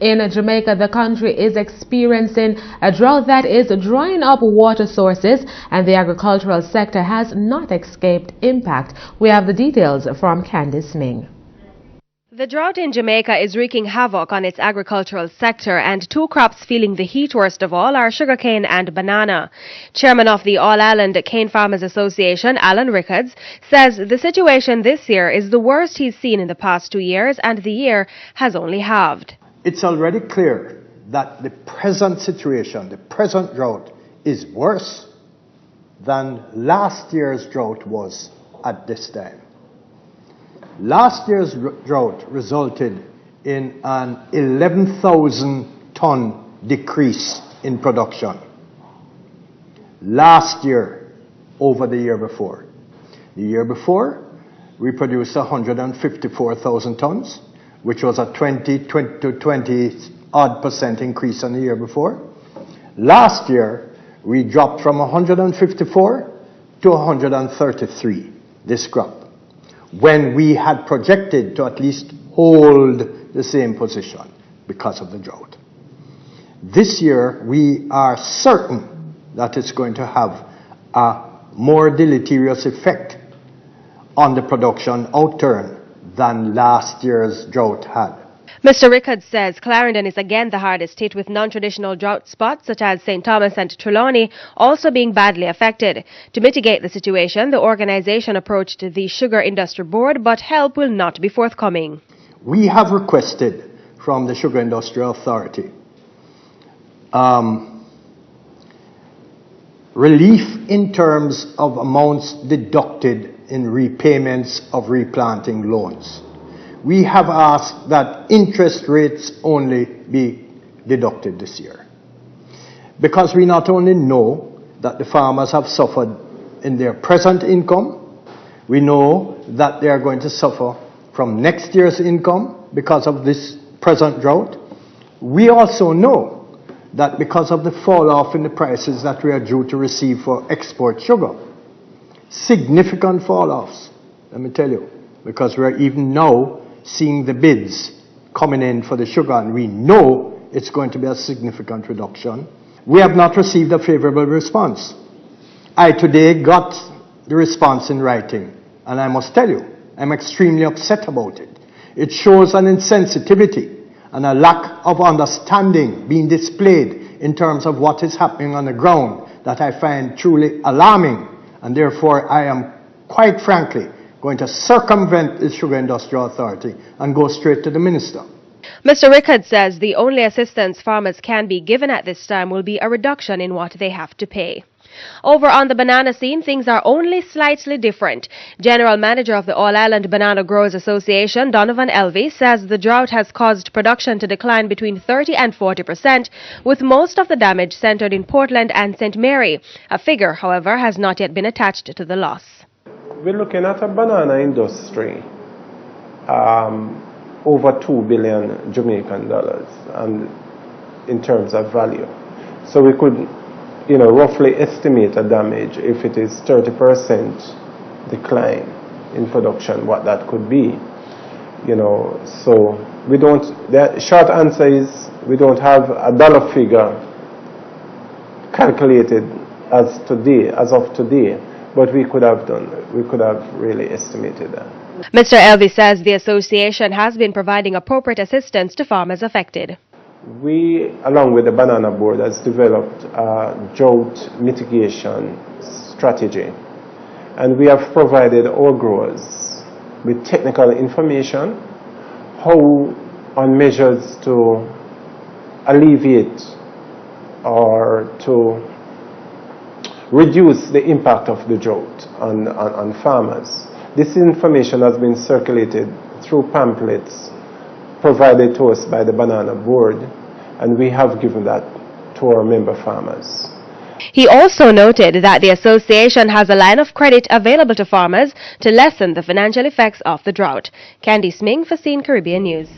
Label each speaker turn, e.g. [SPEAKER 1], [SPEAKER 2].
[SPEAKER 1] in Jamaica, the country is experiencing a drought that is drying up water sources, and the agricultural sector has not escaped impact. We have the details from Candice Ming.
[SPEAKER 2] The drought in Jamaica is wreaking havoc on its agricultural sector, and two crops feeling the heat worst of all are sugarcane and banana. Chairman of the All-Island Cane Farmers Association, Alan Rickards, says the situation this year is the worst he's seen in the past 2 years, and the year has only halved.
[SPEAKER 3] It's already clear that the present situation, the present drought, is worse than last year's drought was at this time. Last year's drought resulted in an 11,000 ton decrease in production. Last year over the year before. The year before, we produced 154,000 tons, which was a 20 odd percent increase on the year before. Last year, we dropped from 154 to 133 this crop, when we had projected to at least hold the same position because of the drought. This year, we are certain that it's going to have a more deleterious effect on the production outturn than last year's drought had.
[SPEAKER 2] Mr. Rickards says Clarendon is again the hardest hit, with non-traditional drought spots such as St. Thomas and Trelawney also being badly affected. To mitigate the situation, the organization approached the Sugar Industry Board, but help will not be forthcoming.
[SPEAKER 3] We have requested from the Sugar Industry Authority relief in terms of amounts deducted in repayments of replanting loans. We have asked that interest rates only be deducted this year, because we not only know that the farmers have suffered in their present income, we know that they are going to suffer from next year's income because of this present drought. We also know that because of the fall off in the prices that we are due to receive for export sugar, significant fall offs, let me tell you, because we are even now seeing the bids coming in for the sugar, and we know it's going to be a significant reduction. We have not received a favorable response. I today got the response in writing, and I must tell you, I'm extremely upset about it. It shows an insensitivity and a lack of understanding being displayed in terms of what is happening on the ground that I find truly alarming, and therefore I am, quite frankly, going to circumvent the Sugar Industry Authority and go straight to the Minister.
[SPEAKER 2] Mr. Rickards says the only assistance farmers can be given at this time will be a reduction in what they have to pay. Over on the banana scene, things are only slightly different. General Manager of the All-Island Banana Growers Association, Donovan Elvey, says the drought has caused production to decline between 30 and 40%, with most of the damage centered in Portland and St. Mary. A figure, however, has not yet been attached to the loss.
[SPEAKER 4] We're looking at a banana industry over 2 billion Jamaican dollars, and in terms of value. So we could, roughly estimate a damage if it is 30% decline in production, what that could be. So we don't. The short answer is we don't have a dollar figure calculated as of today. But we could have really estimated that.
[SPEAKER 2] Mr. Elvey says the association has been providing appropriate assistance to farmers affected.
[SPEAKER 4] We, along with the Banana Board, has developed a drought mitigation strategy. And we have provided our growers with technical information, on measures to alleviate or to reduce the impact of the drought on farmers. This information has been circulated through pamphlets provided to us by the Banana Board, and we have given that to our member farmers.
[SPEAKER 2] He also noted that the association has a line of credit available to farmers to lessen the financial effects of the drought. Candice Ming for CEEN Caribbean News.